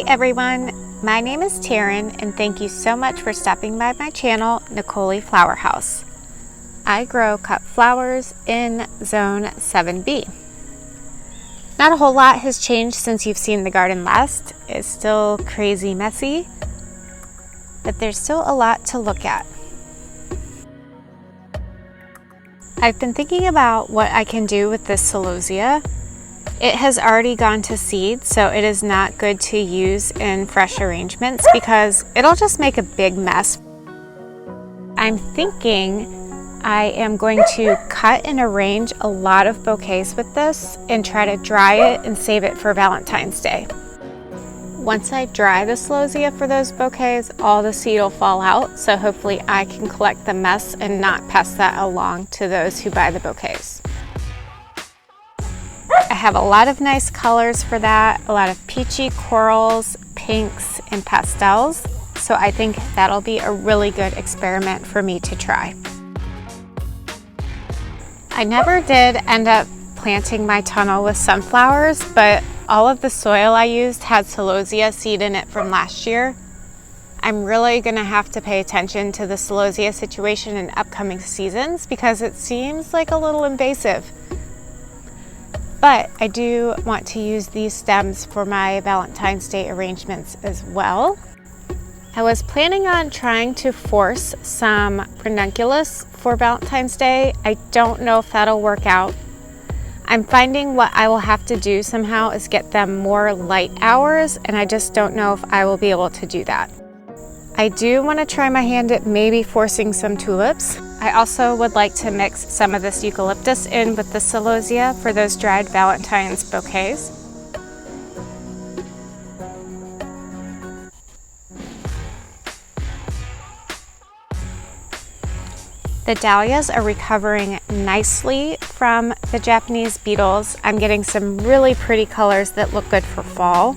everyone, my name is Taryn and thank you so much for stopping by my channel, Nicole Flower House. I grow cut flowers in Zone 7B. Not a whole lot has changed since you've seen the garden last. It's still crazy messy, but there's still a lot to look at. I've been thinking about what I can do with this celosia. It has already gone to seed, so it is not good to use in fresh arrangements because it'll just make a big mess. I'm thinking I am going to cut and arrange a lot of bouquets with this and try to dry it and save it for Valentine's Day. Once I dry the celosia for those bouquets, all the seed will fall out, so hopefully I can collect the mess and not pass that along to those who buy the bouquets. I have a lot of nice colors for that, a lot of peachy corals, pinks, and pastels, so I think that'll be a really good experiment for me to try. I never did end up planting my tunnel with sunflowers, but all of the soil I used had celosia seed in it from last year. I'm really going to have to pay attention to the celosia situation in upcoming seasons because it seems like a little invasive. But I do want to use these stems for my Valentine's Day arrangements as well. I was planning on trying to force some ranunculus for Valentine's Day. I don't know if that'll work out. I'm finding what I will have to do somehow is get them more light hours, and I just don't know if I will be able to do that. I do want to try my hand at maybe forcing some tulips. I also would like to mix some of this eucalyptus in with the celosia for those dried Valentine's bouquets. The dahlias are recovering nicely from the Japanese beetles. I'm getting some really pretty colors that look good for fall.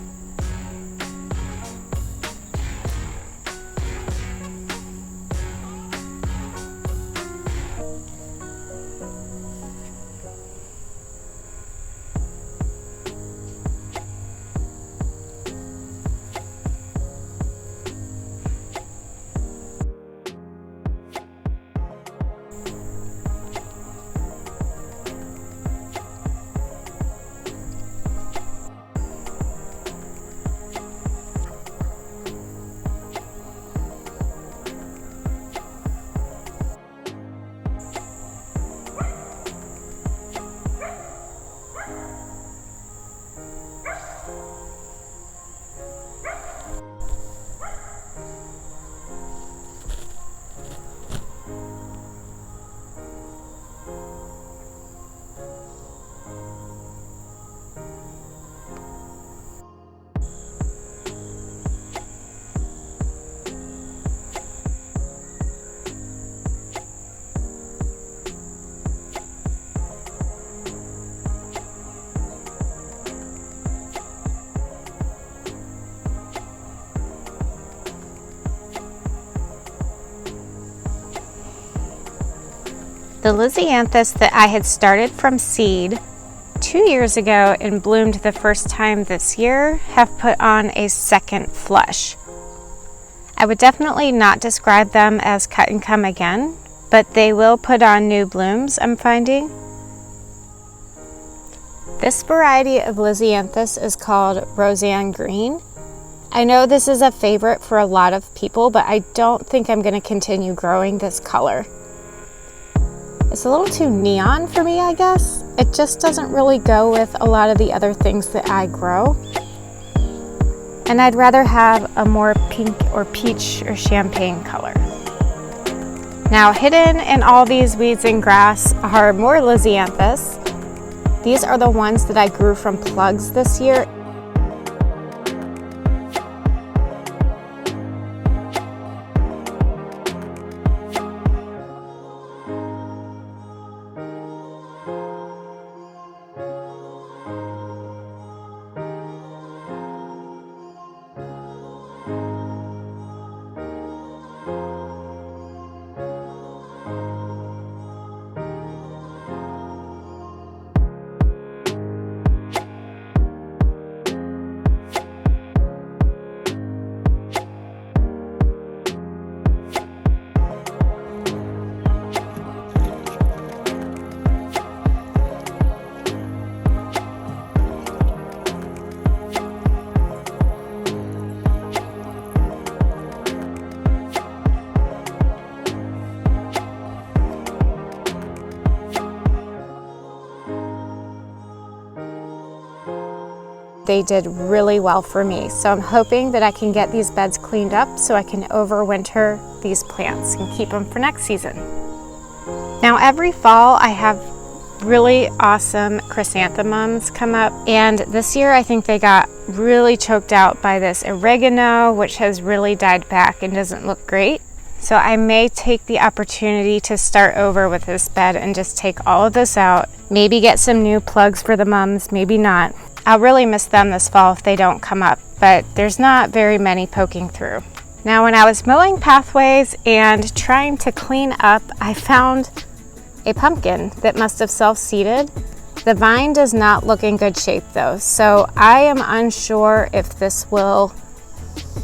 The lisianthus that I had started from seed 2 years ago and bloomed the first time this year have put on a second flush. I would definitely not describe them as cut and come again, but they will put on new blooms, I'm finding. This variety of lisianthus is called Roseanne Green. I know this is a favorite for a lot of people, but I don't think I'm going to continue growing this color. It's a little too neon for me, I guess. It just doesn't really go with a lot of the other things that I grow. And I'd rather have a more pink or peach or champagne color. Now, hidden in all these weeds and grass are more lisianthus. These are the ones that I grew from plugs this year. they did really well for me. So I'm hoping that I can get these beds cleaned up so I can overwinter these plants and keep them for next season. Now every fall I have really awesome chrysanthemums come up, and this year I think they got really choked out by this oregano, which has really died back and doesn't look great. So I may take the opportunity to start over with this bed and just take all of this out, maybe get some new plugs for the mums, maybe not. I'll really miss them this fall if they don't come up, but there's not very many poking through. Now when I was mowing pathways and trying to clean up, I found a pumpkin that must have self-seeded. The vine does not look in good shape though, so I am unsure if this will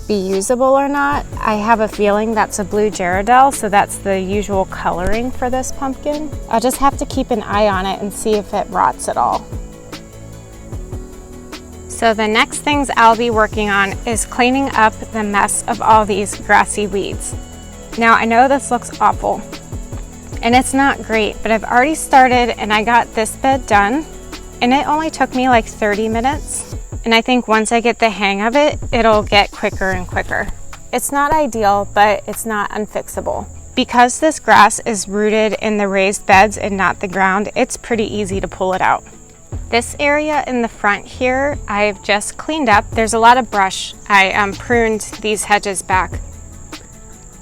be usable or not. I have a feeling that's a blue Gerardel, so that's the usual coloring for this pumpkin. I'll just have to keep an eye on it and see if it rots at all. So the next things I'll be working on is cleaning up the mess of all these grassy weeds. Now I know this looks awful, and it's not great, but I've already started and I got this bed done, and it only took me like 30 minutes. And I think once I get the hang of it, it'll get quicker and quicker. It's not ideal, but it's not unfixable. Because this grass is rooted in the raised beds and not the ground, it's pretty easy to pull it out. This area in the front here, I've just cleaned up. There's a lot of brush. I pruned these hedges back.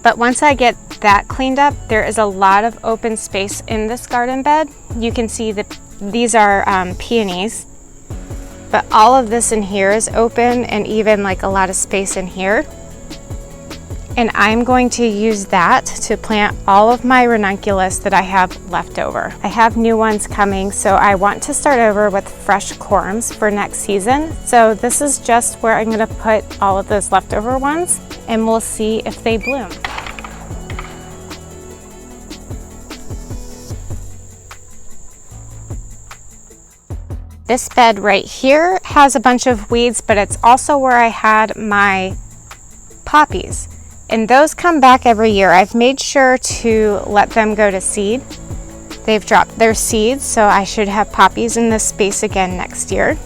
But once I get that cleaned up, there is a lot of open space in this garden bed. You can see that these are peonies, but all of this in here is open, and even like a lot of space in here. And I'm going to use that to plant all of my ranunculus that I have left over. I have new ones coming, so I want to start over with fresh corms for next season. So this is just where I'm gonna put all of those leftover ones, and we'll see if they bloom. This bed right here has a bunch of weeds, but it's also where I had my poppies. And those come back every year. I've made sure to let them go to seed. They've dropped their seeds, so I should have poppies in this space again next year.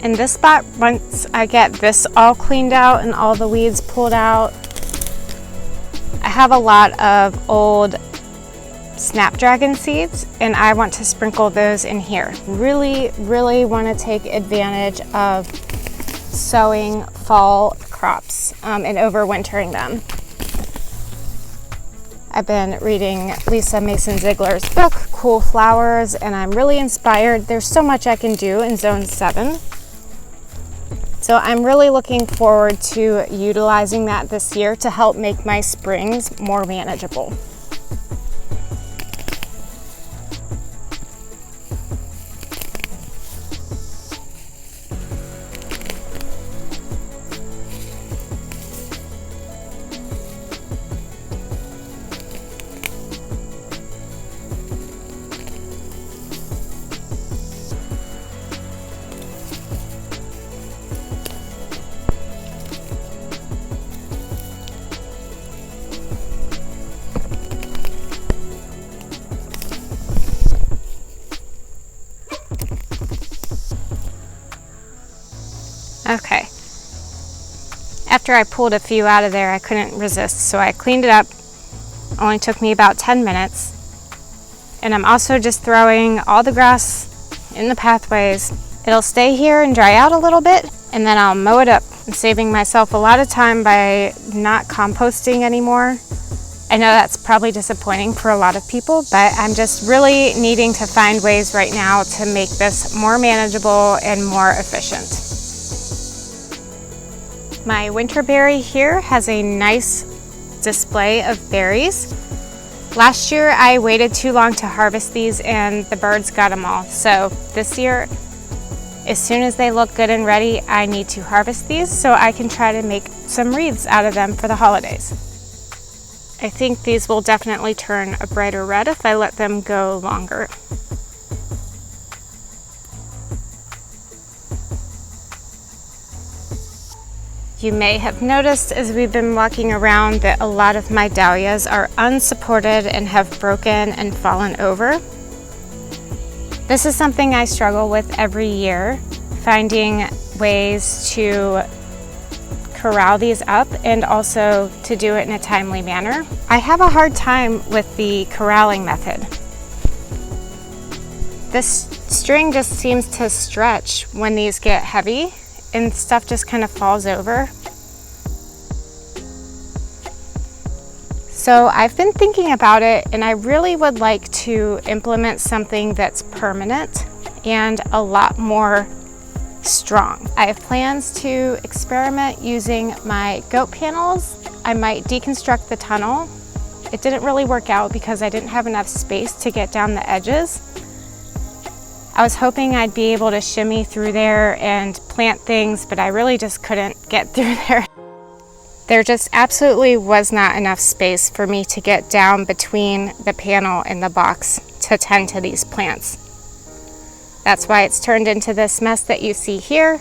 In this spot, once I get this all cleaned out and all the weeds pulled out, I have a lot of old snapdragon seeds, and I want to sprinkle those in here. Really want to take advantage of sowing fall crops and overwintering them. I've been reading Lisa Mason Ziegler's book, Cool Flowers, and I'm really inspired. There's so much I can do in Zone 7. So I'm really looking forward to utilizing that this year to help make my springs more manageable. Okay, after I pulled a few out of there, I couldn't resist, so I cleaned it up. Only took me about 10 minutes. And I'm also just throwing all the grass in the pathways. It'll stay here and dry out a little bit, and then I'll mow it up. I'm saving myself a lot of time by not composting anymore. I know that's probably disappointing for a lot of people, but I'm just really needing to find ways right now to make this more manageable and more efficient. My winter berry here has a nice display of berries. Last year I waited too long to harvest these and the birds got them all. So this year, as soon as they look good and ready, I need to harvest these so I can try to make some wreaths out of them for the holidays. I think these will definitely turn a brighter red if I let them go longer. You may have noticed as we've been walking around that a lot of my dahlias are unsupported and have broken and fallen over. This is something I struggle with every year. finding ways to corral these up and also to do it in a timely manner. I have a hard time with the corralling method. This string just seems to stretch when these get heavy and stuff just kind of falls over. So I've been thinking about it, and I really would like to implement something that's permanent and a lot more strong. I have plans to experiment using my goat panels. I might deconstruct the tunnel. It didn't really work out because I didn't have enough space to get down the edges. I was hoping I'd be able to shimmy through there and plant things, but I really just couldn't get through there. There just absolutely was not enough space for me to get down between the panel and the box to tend to these plants. That's why it's turned into this mess that you see here,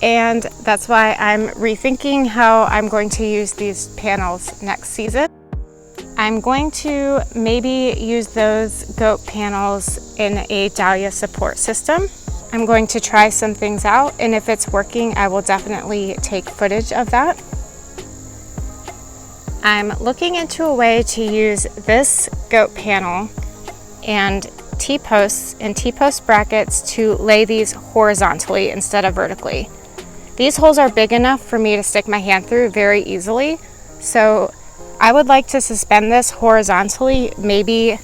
and that's why I'm rethinking how I'm going to use these panels next season. I'm going to maybe use those goat panels in a dahlia support system. I'm going to try some things out, and if it's working, I will definitely take footage of that. I'm looking into a way to use this goat panel and T-posts and T-post brackets to lay these horizontally instead of vertically. These holes are big enough for me to stick my hand through very easily, so I would like to suspend this horizontally, maybe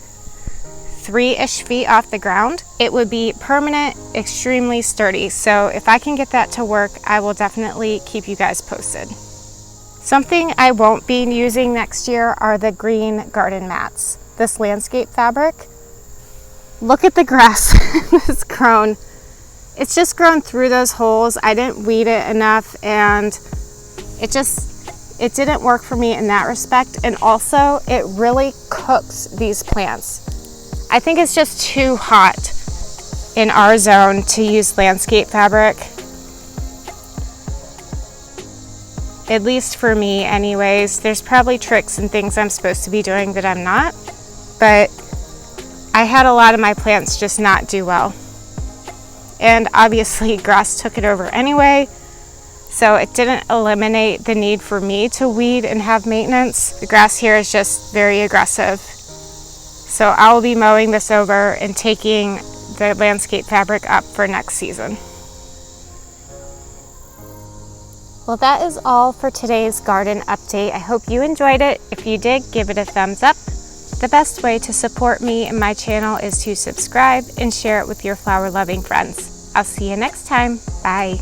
3-ish feet off the ground. It would be permanent, extremely sturdy. So if I can get that to work, I will definitely keep you guys posted. Something I won't be using next year are the green garden mats, this landscape fabric. Look at the grass that's grown. It's just grown through those holes. I didn't weed it enough, and it didn't work for me in that respect. And also, it really cooks these plants. I think it's just too hot in our zone to use landscape fabric. At least for me anyways. There's probably tricks and things I'm supposed to be doing that I'm not, but I had a lot of my plants just not do well. And obviously grass took it over anyway, so it didn't eliminate the need for me to weed and have maintenance. The grass here is just very aggressive. So I will be mowing this over and taking the landscape fabric up for next season. Well, that is all for today's garden update. I hope you enjoyed it. If you did, give it a thumbs up. The best way to support me and my channel is to subscribe and share it with your flower-loving friends. I'll see you next time. Bye.